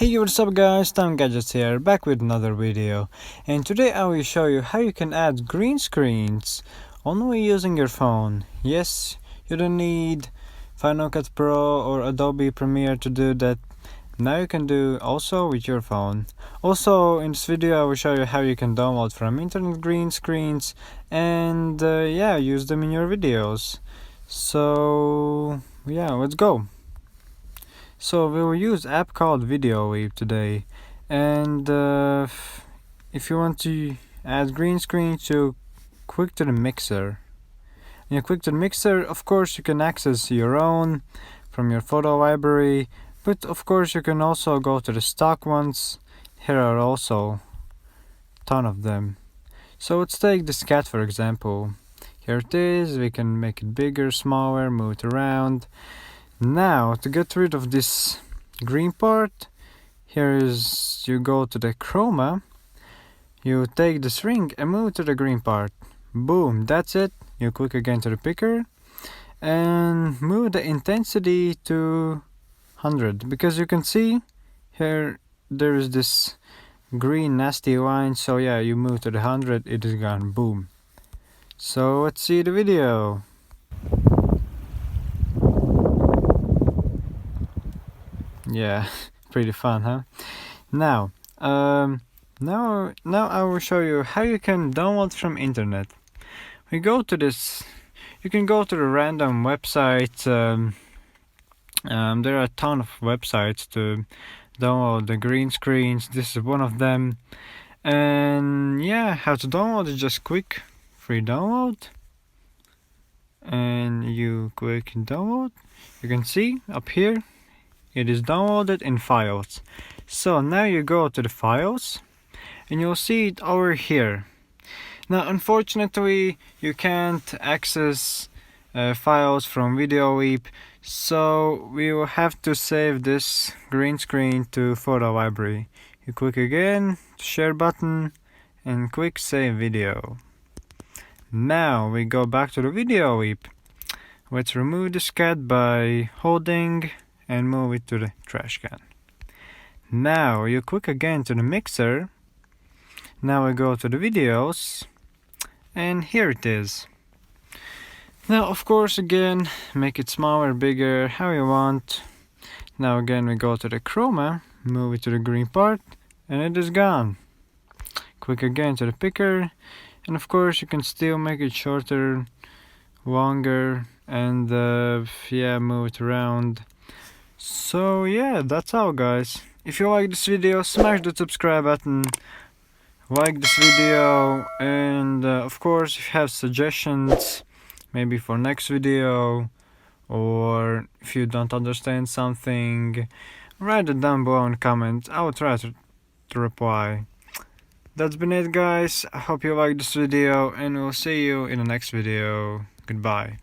Hey, what's up guys, Tom Gadgets here, back with another video, and today I will show you how you can add green screens only using your phone. Yes, you don't need Final Cut Pro or Adobe Premiere to do that. Now you can do also with your phone. Also in this video I will show you how you can download from internet green screens and use them in your videos. So yeah, let's go. So we will use app called VideoWave today, and if you want to add green screen, you click to the mixer. When you click to the mixer, of course you can access your own from your photo library, but of course you can also go to the stock ones. Here are also a ton of them. So let's take this cat for example. Here it is. We can make it bigger, smaller, move it around. Now, to get rid of this green part, here is you go to the chroma, you take this ring and move to the green part. Boom, that's it. You click again to the picker and move the intensity to 100, because you can see here there is this green nasty line. So yeah, you move to the 100, it is gone. Boom. So let's see the video. Yeah, pretty fun, huh? Now, now I will show you how you can download from internet. We go to this. You can go to the random website. There are a ton of websites to download the green screens. This is one of them. And yeah, how to download is just click free download, and you click download. You can see up here it is downloaded in files. So now you go to the files and you'll see it over here. Now unfortunately you can't access files from VideoWave, so we will have to save this green screen to photo library. You click again share button and click save video. Now we go back to the VideoWave. Let's remove this cat by holding and move it to the trash can. Now you click again to the mixer. Now we go to the videos, and here it is. Now of course again make it smaller, bigger, how you want. Now again we go to the chroma, move it to the green part, and it is gone. Click again to the picker, and of course you can still make it shorter, longer, and move it around. So yeah, that's all guys. If you like this video, smash the subscribe button, like this video, and of course if you have suggestions maybe for next video, or if you don't understand something, write it down below in comments. I will try to reply. That's been it guys. I hope you liked this video, and we'll see you in the next video. Goodbye.